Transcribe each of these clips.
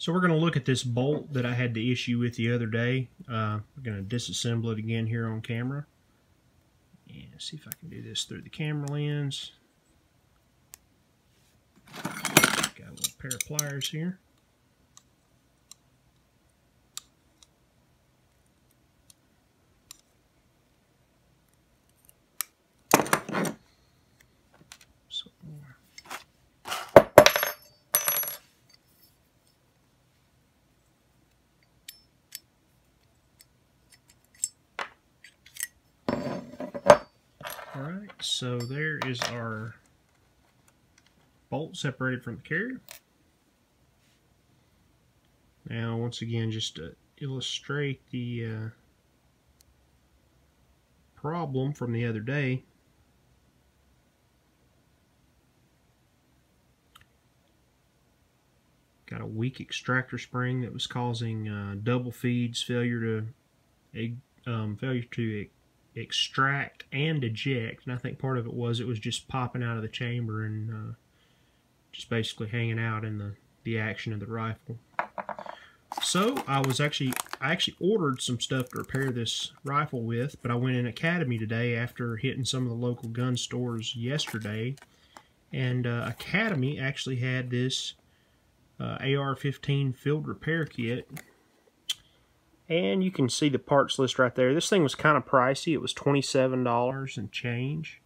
So we're going to look at this bolt that I had the issue with the other day. We're going to disassemble it again here on camera. And see if I can do this through the camera lens. Got a little pair of pliers here. Alright, so there is our bolt separated from the carrier. Now, once again, just to illustrate the problem from the other day, got a weak extractor spring that was causing double feeds, failure to extract and eject. And I think part of it was just popping out of the chamber and just basically hanging out in the action of the rifle. So I actually ordered some stuff to repair this rifle with, but I went in Academy today after hitting some of the local gun stores yesterday, and Academy actually had this AR-15 field repair kit. And you can see the parts list right there. This thing was kind of pricey. It was $27 and change.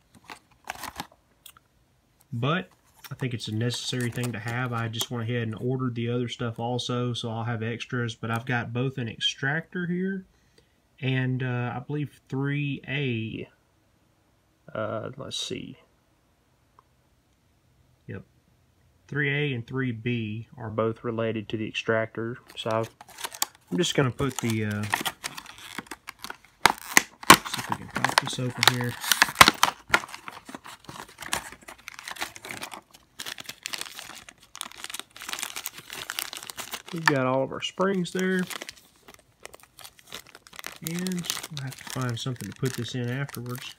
But I think it's a necessary thing to have. I just went ahead and ordered the other stuff also, so I'll have extras. But I've got both an extractor here and I believe 3A. Let's see. Yep. 3A and 3B are both related to the extractor. So I'm just going to put the, see if we can pop this open here. We've got all of our springs there. And we'll have to find something to put this in afterwards.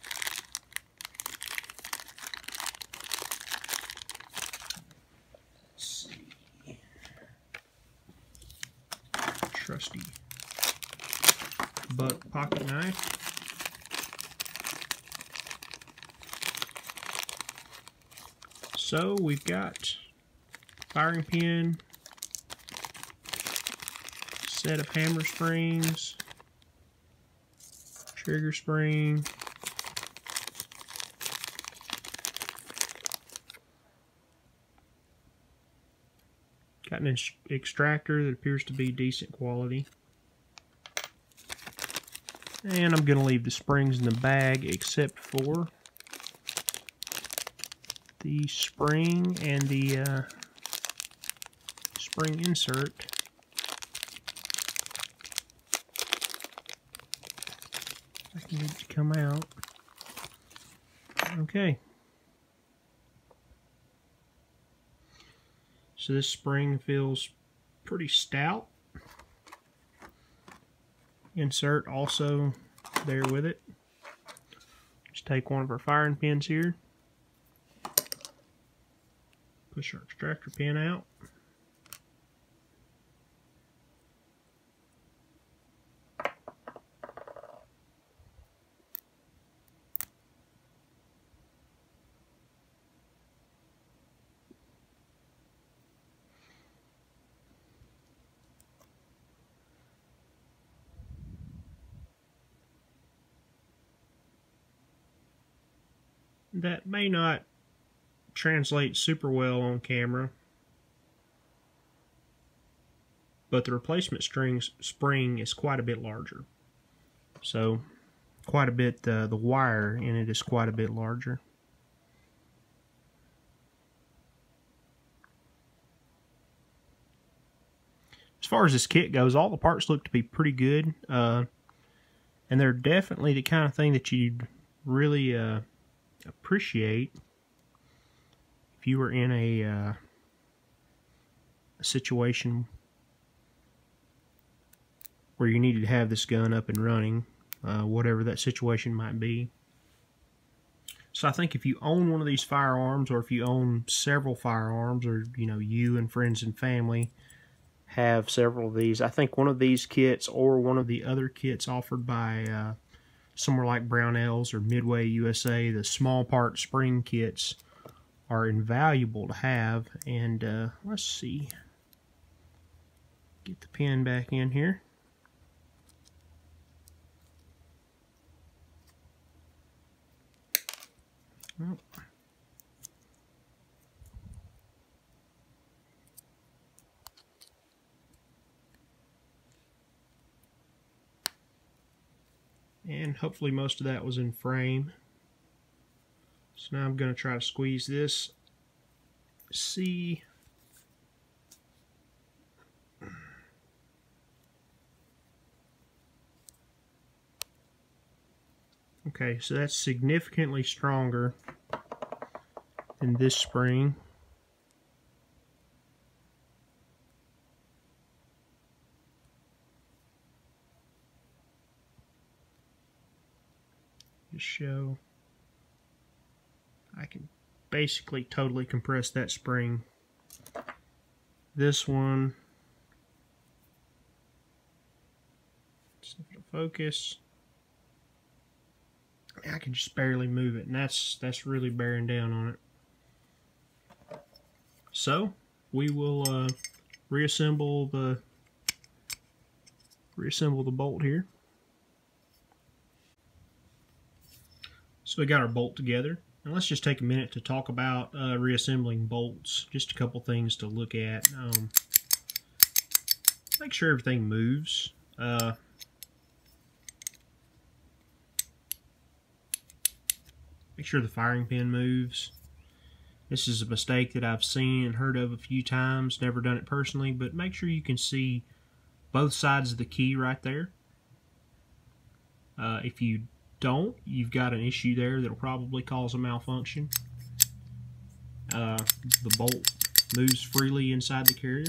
Let's see. Trusty butt pocket knife. So we've got firing pin, set of hammer springs, trigger spring, got an extractor that appears to be decent quality. And I'm going to leave the springs in the bag except for the spring and the spring insert. I can get it to come out. Okay. So this spring feels pretty stout. Insert also there with it. Just take one of our firing pins here. Push our extractor pin out. That may not translate super well on camera, but the replacement spring is quite a bit larger. So quite a bit, the wire in it is quite a bit larger. As far as this kit goes, all the parts look to be pretty good, and they're definitely the kind of thing that you'd really appreciate if you were in a situation where you needed to have this gun up and running, whatever that situation might be. So I think if you own one of these firearms, or if you own several firearms, or you and friends and family have several of these. I think one of these kits or one of the other kits offered by somewhere like Brownells or Midway USA, the small part spring kits are invaluable to have. And let's see, get the pin back in here. Oh. And hopefully most of that was in frame. So now I'm going to try to squeeze this. See. Okay, so that's significantly stronger than this spring. Just show. I can basically totally compress that spring. This one, see if it'll focus. I can just barely move it, and that's really bearing down on it. So we will reassemble the bolt here. So we got our bolt together. Now let's just take a minute to talk about reassembling bolts. Just a couple things to look at. Make sure everything moves. Make sure the firing pin moves. This is a mistake that I've seen and heard of a few times. Never done it personally, but make sure you can see both sides of the key right there. If you don't, you've got an issue there that'll probably cause a malfunction. The bolt moves freely inside the carrier.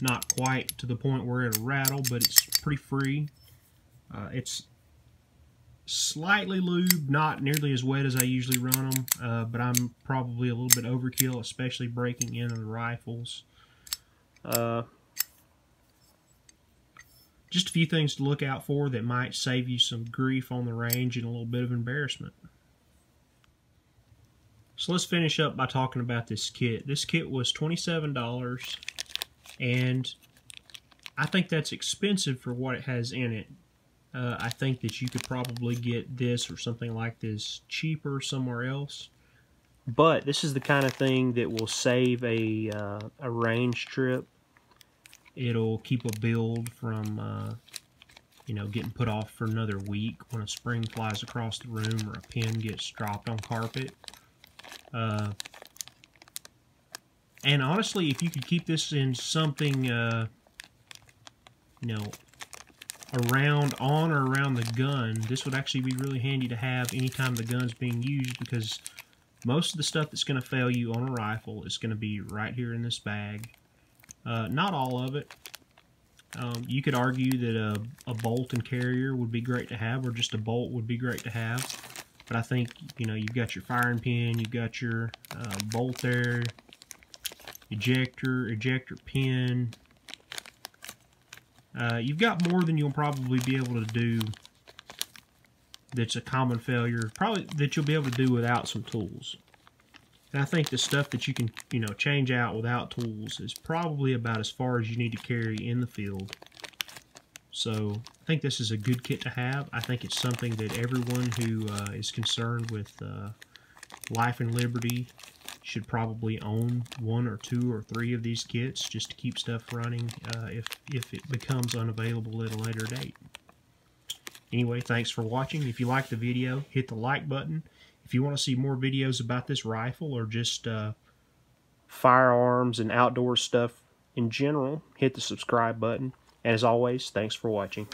Not quite to the point where it'll rattle, but it's pretty free. It's slightly lubed, not nearly as wet as I usually run them, but I'm probably a little bit overkill, especially breaking into the rifles. Just a few things to look out for that might save you some grief on the range and a little bit of embarrassment. So let's finish up by talking about this kit. This kit was $27, and I think that's expensive for what it has in it. I think that you could probably get this or something like this cheaper somewhere else. But this is the kind of thing that will save a range trip. It'll keep a build from, you know, getting put off for another week when a spring flies across the room or a pin gets dropped on carpet. And honestly, if you could keep this in something, you know, on or around the gun, this would actually be really handy to have anytime the gun's being used, because most of the stuff that's going to fail you on a rifle is going to be right here in this bag. Not all of it. You could argue that a bolt and carrier would be great to have, or just a bolt would be great to have. But I think, you know, you've got your firing pin, you've got your bolt there, ejector pin. You've got more than you'll probably be able to do that's a common failure, probably that you'll be able to do without some tools. And I think the stuff that you can, you know, change out without tools is probably about as far as you need to carry in the field. So I think this is a good kit to have. I think it's something that everyone who is concerned with life and liberty should probably own 1 or 2 or 3 of these kits just to keep stuff running if it becomes unavailable at a later date. Anyway, thanks for watching. If you liked the video, hit the like button. If you want to see more videos about this rifle or just firearms and outdoor stuff in general, hit the subscribe button. And as always, thanks for watching.